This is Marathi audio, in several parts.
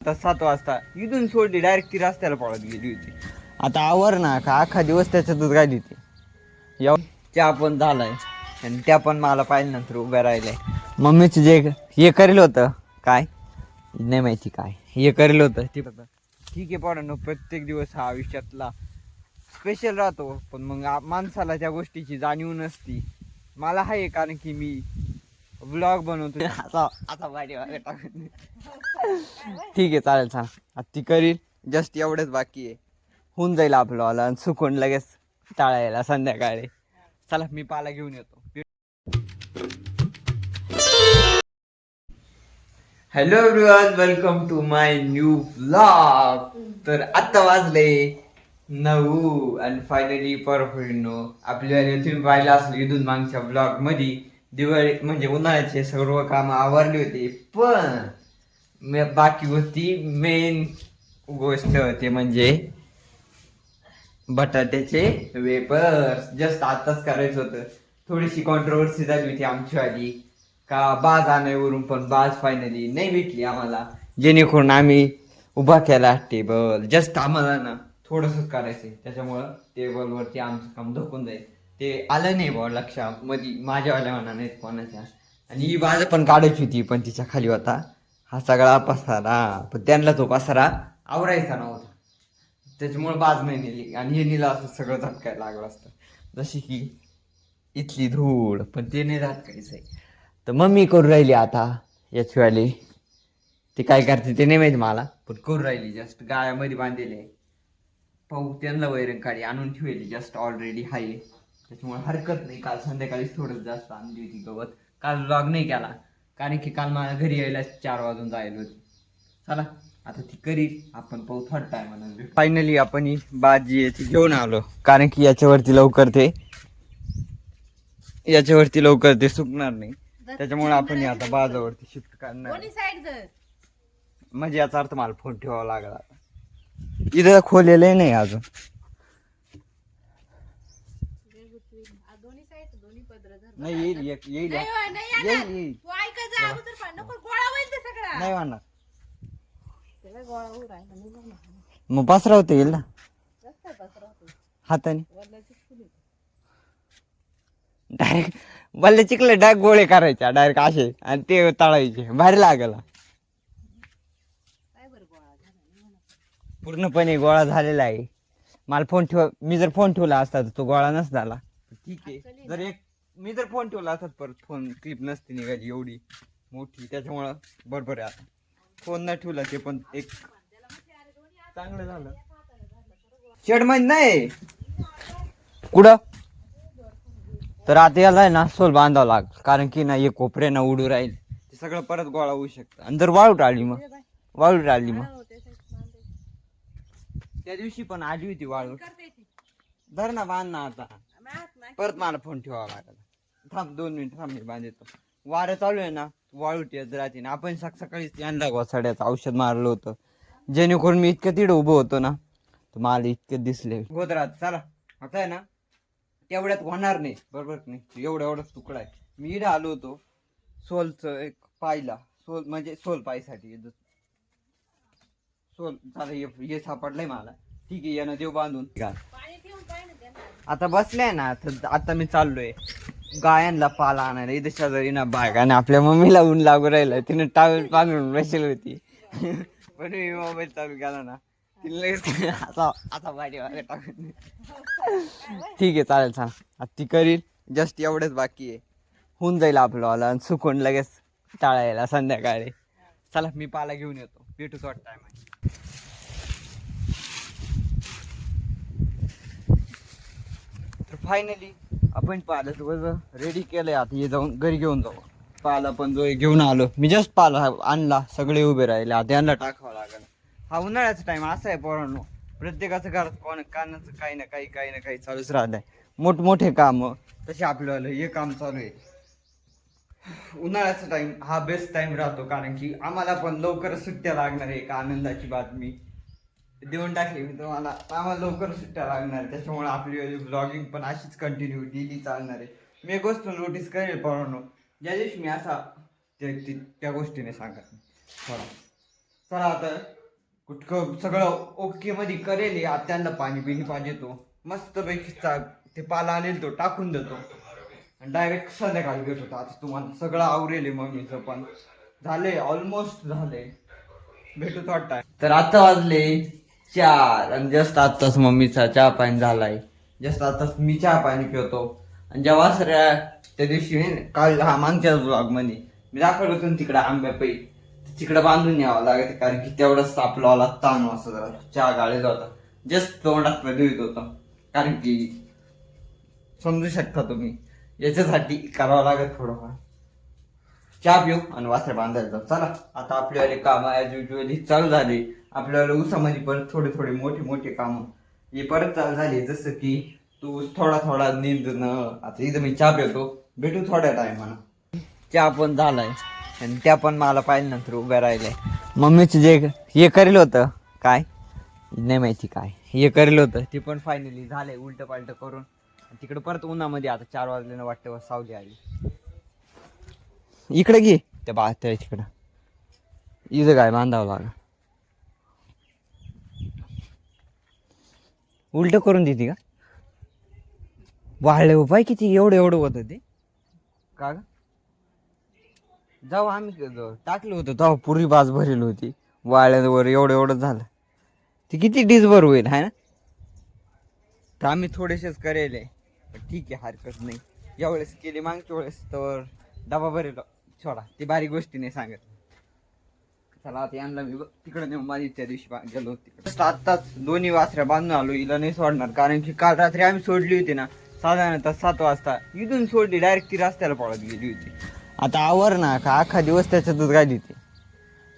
आता 7 वाजता इथून सोडली डायरेक्ट ती रस्त्याला पळत गेली होती. आता आवर ना का अख्खा दिवस त्याच्यातच गाडी होती. चहा पण झालाय आणि त्या पण मला पाहिजे नंतर उभ्या राहिलाय. मम्मीचं जे हे करेल होतं काय नाही माहिती काय हे करेल होतं ते ठीक आहे. पोरांनो, प्रत्येक दिवस हा आयुष्यातला स्पेशल राहतो, पण मग माणसाला त्या गोष्टीची जाणीव नसती. मला आहे, कारण की मी व्लॉग बनवतो. आता वाटे टाकून ठीक आहे, चालेल. सांग आता ती करील. जस्ट एवढंच बाकी आहे, होऊन जाईल आपलं वाला आणि सुकून लगेच टाळायला संध्याकाळी. चला मी पाला घेऊन येतो. Hello everyone, welcome to my new vlog. तर आता वाजले 9 आणि फायनली परफेक्टनो आपल्या तुम्ही पाहिलं असलं इथून मागच्या ब्लॉग मध्ये दिवाळी म्हणजे उन्हाळ्याचे सर्व कामं आवरली होती, पण बाकी होती मेन गोष्ट ते म्हणजे बटाट्याचे वेपर्स. जस्ट आताच करायचं होतं. थोडीशी कॉन्ट्रोवर्सी झाली होती आमची आधी का बाज आणायवरून, पण बाज फायनली नाही भेटली आम्हाला, जेणेकरून आम्ही उभा केला टेबल. जस्ट आम्हाला ना थोडंसंच करायचंय, त्याच्यामुळं टेबलवरती आमचं काम धकून जाईल. ते आलं नाही बा लक्षात मध्ये माझ्यावाल्या म्हणा नाहीत कोणाच्या. आणि ही बाज पण काढायची होती, पण तिच्या खाली होता हा सगळा पसारा, पण त्यांना तो पसारा आवरायचा नव्हता, त्याच्यामुळे बाज नाही नेली. आणि हे नेलं असं सगळं झटकायला लागलं असतं, जशी की इथली धूळ. पण ते नाही झटकायचं आहे. तर मम्मी करू राहिली आता याचीवाली. ते काय करते ते नाही माहिती मला, पण करू राहिली. जस्ट गाळ्यामध्ये बांधलेले पाहू त्यांना वैरण काढी आणून ठेवली, जस्ट ऑलरेडी हाय, त्याच्यामुळे हरकत नाही. काल संध्याकाळीच थोडं जास्त आणली होती गवत. काल व्लॉग नाही केला, कारण की काल मला घरी यायला 4 वाजून जायला होती. चला आता ती करील, आपण पाहू थर्ड टाइम. फायनली आपण ही भाजी ती घेऊन आलो, कारण की याच्यावरती लवकर ते सुकणार नाही, त्याच्यामुळे आपण आता बाजावरती शिफ्ट करणार. म्हणजे याचा अर्थ मला फोन ठेवावा लागला. इथं खोलेलं नाही अजून. नाही येईल, येईल येईल नाही म्हणणार. मग पसरा होते येईल ना हाताने. डायरेक्ट बल्ले चिकले डायरेक्ट गोळे करायचे डायरेक्ट असे, आणि ते तळायचे. भारी लागला. पूर्णपणे गोळा झालेला आहे. मला फोन मी जर फोन ठेवला असता तर तो गोळा नसता झाला. ठीक आहे, मी जर फोन ठेवला असता परत फोन क्लिप नसती निघाली एवढी मोठी, त्याच्यामुळं बरोबर आहे. आता फोन न ठेवला ते पण एक चांगलं झालं. शेड मध्ये नाही कुठं, तर आता याला आहे ना सोल बांधावं लागेल, कारण की ना हे कोपरे ना उडू राहील, ते सगळं परत गोळा होऊ शकतं. आणि जर वाळू टाळली मग त्या दिवशी पण आली होती वाळू. धर ना, बांध ना आता. परत मला फोन ठेवावा लागेल. थांब 2 मिनिट, थांब मी बांधतो. वारं चालू आहे ना, वाळू येत राहते ना. आपण सकाळीच यांना घोसाड्याचं औषध मारलं होतं, जेणेकरून मी इतकं तिडं उभं होतो ना, तर मला इतके दिसले गोदरात. चला आता आहे ना तेवढ्यात होणार नाही, बरोबर नाही. एवढाच तुकडा आहे. मी इकडे आलो होतो सोलचं एक पायला, सोल म्हणजे सोल पायसाठी सोल झालं. हे सापडलंय मला. ठीक आहे, यानं देव बांधून. आता बसले ना, तर आता मी चाललोय गायांना पाला आणायला. इथे शेजारी ना बायकाने आपल्या मम्मीला ऊन लागू राहिलं, तिने टावेल पांघरून बसली होती. पण मी मोबाईल चालू केला ना, तिला आता वाटे टाकून. ठीक आहे, चालेल. सांग आता ती करील. जस्ट एवढंच बाकी आहे, होऊन जाईल आपलं वाला आणि सुकून लगेच टाळायला संध्याकाळी. चला मी पाला घेऊन येतो, भेटू थोडा टाइम आहे. तर फायनली आपण पाला रेडी केलंय. आता हे जाऊन घरी घेऊन जाऊ. पाला पण जो घेऊन आलो मी, जस्ट पाला आणला, सगळे उभे राहिले. आता यांना टाकावं लागेल. हा उन्हाळ्याचा टाइम असा आहे पोरांनो, प्रत्येकाचं घरात कानाचं काही ना काही चालूच राहत. मोठमोठे काम तसे आपल्याला हे काम चालू आहे. उन्हाळ्याचा टाइम हा बेस्ट टाइम राहतो, कारण की आम्हाला पण लवकरच सुट्ट्या लागणार आहे. एक आनंदाची बातमी देऊन टाकली मी तुम्हाला, आम्हाला लवकर सुट्ट्या लागणार. त्याच्यामुळे आपली ब्लॉगिंग पण अशीच कंटिन्यू डेली चालणार आहे. मी एक गोष्ट नोटीस करेल पोरांनो, ज्या दिवशी मी असा त्या गोष्टीने सांगत थोडा चला आता कुठकं सगळं ओके मध्ये करेल, आत्यांना पाणी बिणी पाहिजे तो मस्त पैकी ते पाला आणेल तो टाकून देतो आणि डायरेक्ट संध्याकाळी भेट होता. आता तुम्हाला सगळं आवरेल मम्मीचं पण झाले, ऑलमोस्ट झाले, भेटूच वाटतं. तर आता वाजले 4 आणि जस्ट आताच मम्मीचा चहा पाणी झालाय. जस्ट आताच मी चहा पाणी पिवतो. आणि जेव्हा सगळ्या त्या दिवशी काल मागच्या ब्लॉग मध्ये मी दाखवलं होतं तिकडे आंब्या पै तिकडे बांधून यावं लागत, कारण की तेवढंच आपला ताण वाजता जरा चहा गाळेला होता, जस्ट तोंडात येत होता. कारण की समजू शकता तुम्ही, याच्यासाठी करावं लागत थोडंफार. चहा पिऊ आणि वासरे बांधायला जाऊ. चला आता आपल्यावाले काम ऍज युजली चालू झाले. आपल्याला ऊसामध्ये परत थोडे थोडे मोठे मोठे काम हे परत चालू झाले, जसं की तू थोडा थोडा निंदणं. आता इथं मी चहा पितो, भेटू थोड्या टायमानं. चहा पण झालाय आणि त्या पण मला पाहिल्यानंतर उभ्या राहिल्या. मम्मीचं जे हे करेल होतं काय नाही माहिती काय हे करेल होतं ते पण फायनली झालंय, उलट पालट करून. तिकडे परत उन्हामध्ये आता 4 वाजल्यानं वाटतं सावली आली. इकडे घे त्या त्या तिकडं इथं काय बांधावं लाग, उलट करून देते का वाळले पाय किती एवढं एवढं होतं ते का ग? जेव्हा आम्ही टाकलं होतं तेव्हा पुरी बाज भरेल होती, वाळ्यावर एवढं एवढं झालं. ती किती डिसभर होईल आहे ना. तर आम्ही थोडेसेच करेल, ठीक आहे हरकत नाही. यावेळेस केली मागच्या वेळेस तर डबा भरेल छोडा, ती बारीक गोष्टी नाही सांगत. चला आता यांना मी तिकडे नेऊन माझी त्या दिवशी गेलो तिकडे. आत्ताच दोन्ही वासऱ्या बांधून आलो, हिला नाही सोडणार कारण की काल रात्री आम्ही सोडली होती ना साधारणतः 7 वाजता. इथून सोडली डायरेक्ट ती रस्त्याला पळत गेली होती. आता आवर ना का अख्खा दिवस त्याच्यातच गाडी ती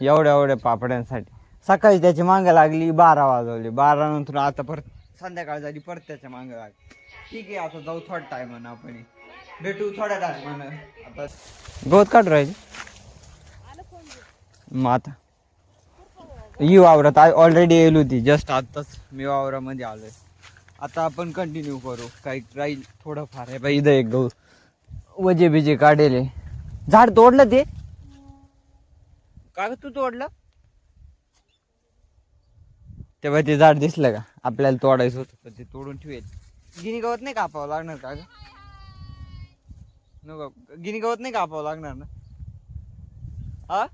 एवढ्या एवढ्या पापड्यांसाठी. सकाळी त्याची मागं लागली 12 वाजवली, 12 नंतर आता परत संध्याकाळ झाली परत त्याच्या मागं लागली. ठीक आहे आता जाऊ थोडा टायमानं, आपण भेटू थोड्या टायमानं. आता गवत काढू राहील मग आता ही वावरात ऑलरेडी येईल होती, जस्ट आताच मी वावरामध्ये आलोय. आता आपण कंटिन्यू करू, काही राहील थोडंफार आहे बाई. इथं एक गहू वजे बिजे काढेले, झाड तोडलं ते का तू तोडलं तेव्हा ते झाड दिसलं का आपल्याला तोडायचं होतं तर ते तोडून ठेवेल. गिनी गवत नाही कापावं लागणार का ग? नको गिनी गवत नाही कापावं लागणार ना. हा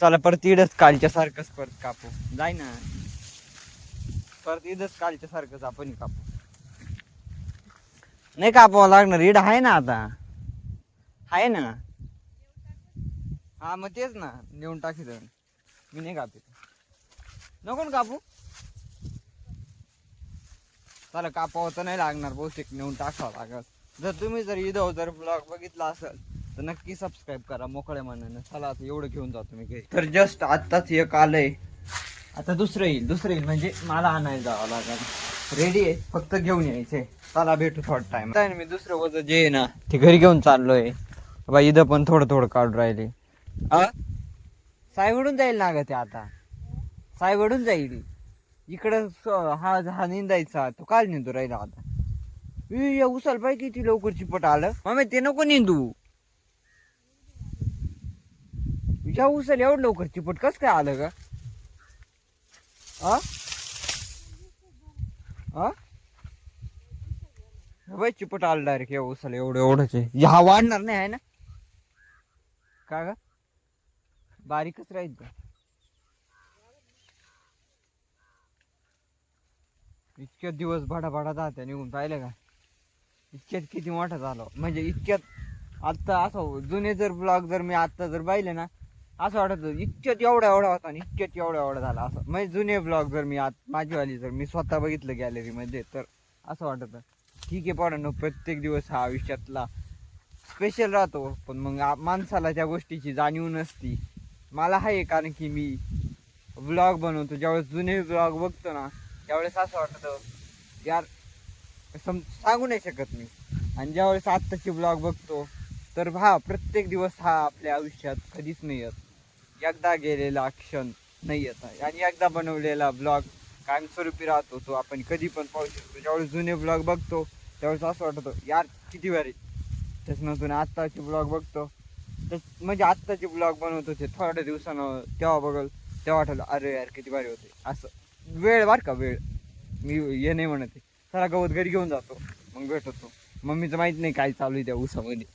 चला परत इडच कालच्या सारखंच परत कापू जाय ना, परत इडच कालच्या सारखंच आपण कापू. नाही कापावं लागणार, इड आहे ना आता, आहे ना. हा मग तेच ना नेऊन टाकीत मी नाही कापित, नको ना कापू. चला कापावं तर नाही लागणार, बहुतेक नेऊन टाकावं लागल. जर तुम्ही जर इथं जर ब्लॉग बघितला असेल तर नक्की सबस्क्राईब करा मोकळ्या मनानं. चला आता एवढं घेऊन जातो मी घरी. तर जस्ट आत्ताच एक आलंय, आता दुसरं येईल म्हणजे मला आणायला जावं लागेल. रेडी आहे, फक्त घेऊन यायचंय. चला भेटू थोडा टाइम. मी दुसरं वजन जे आहे ना ते घरी घेऊन चाललोय. बा इथं पण थोडं थोडं काढून राहिले. सायवडून जाईल ना ग ते, आता सायवडून जाईल इकडं. हा निंदायचा तो काल निंदू राहिला आता. उचल पाय किती लवकर चिपट आलं. मग ते नको निंदू, या उचल एवढं लवकर चिपट कस काय आलं का? बाई चिपट आलं डायरेक्ट या उचल एवढं एवढंच आहे. हा वाढणार नाही आहे ना का ग? बारीकच राहील का? इतक्यात दिवस भडा जात्या निघून पाहिलं का? इतक्यात किती मोठा झाला म्हणजे इतक्यात. आता असं जुने जर ब्लॉग जर मी आता जर पाहिले ना असं वाटत इतक्यात एवढा एवढा होता आणि इतक्यात एवढा एवढा झाला. असं म्हणजे जुने ब्लॉग जर मी माझीवाली जर मी स्वतः बघितलं गॅलरीमध्ये तर असं वाटत. ठीक आहे पोरांनो, प्रत्येक दिवस हा आयुष्यातला स्पेशल राहतो, पण मग माणसाला त्या गोष्टीची जाणीव नसती. मला आहे कारण की मी ब्लॉग बनवतो. ज्यावेळेस जुने ब्लॉग बघतो ना त्यावेळेस असं वाटतं यार सांगू नाही शकत मी. आणि ज्यावेळेस आत्ताचे ब्लॉग बघतो तर प्रत्येक दिवस हा आपल्या आयुष्यात कधीच नाही येत. एकदा गेलेला क्षण नाही येत आहे आणि एकदा बनवलेला ब्लॉग कायमस्वरूपी राहतो, तो आपण कधी पण पाहू शकतो. ज्यावेळेस जुने ब्लॉग बघतो त्यावेळेस असं वाटतं यार किती भारी. त्याच्यानंतर आत्ताचे ब्लॉग बघतो तर म्हणजे आत्ताचे ब्लॉग बनवत होते थोड्या दिवसानं, तेव्हा बघल तेव्हा आठवलं अरे यार किती भारी होते. असं वेळ बर का वेळ, मी हे नाही म्हणत आहे. चला गवत घरी घेऊन जातो मग भेटतो. मम्मीचं माहित नाही काय चालू आहे त्या ऊसामध्ये.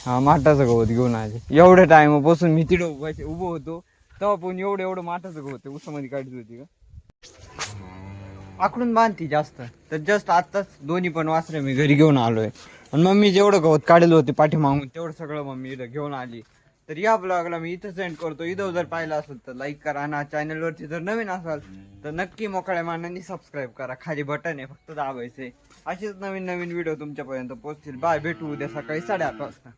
हा माठाचं गवत घेऊन आले. एवढ्या टाइमपासून मी तिथं उभं होतो तेव्हा पण एवढं एवढं माठाचं गवत ऊसामध्ये काढत होती का. आकडून बांधती जास्त. तर जस्ट आत्ताच दोन्ही पण वासरे मी घरी घेऊन आलोय. आणि मम्मी जेवढं गवत काढलं होते पाठीमागून तेवढं सगळं मम्मी इथं घेऊन आली. तर या ब्लॉगला मी इथं सेंड करतो. इथं जर पाहिलं असेल तर लाईक करा आणि चॅनलवरती जर नवीन असाल तर नक्की मोकळ्या मानाने सबस्क्राईब करा. खाली बटन आहे फक्त दाबायचे. असेच नवीन नवीन व्हिडिओ तुमच्यापर्यंत पोहोचतील. बाय, भेटू उद्या सकाळी 8:30 वाजता.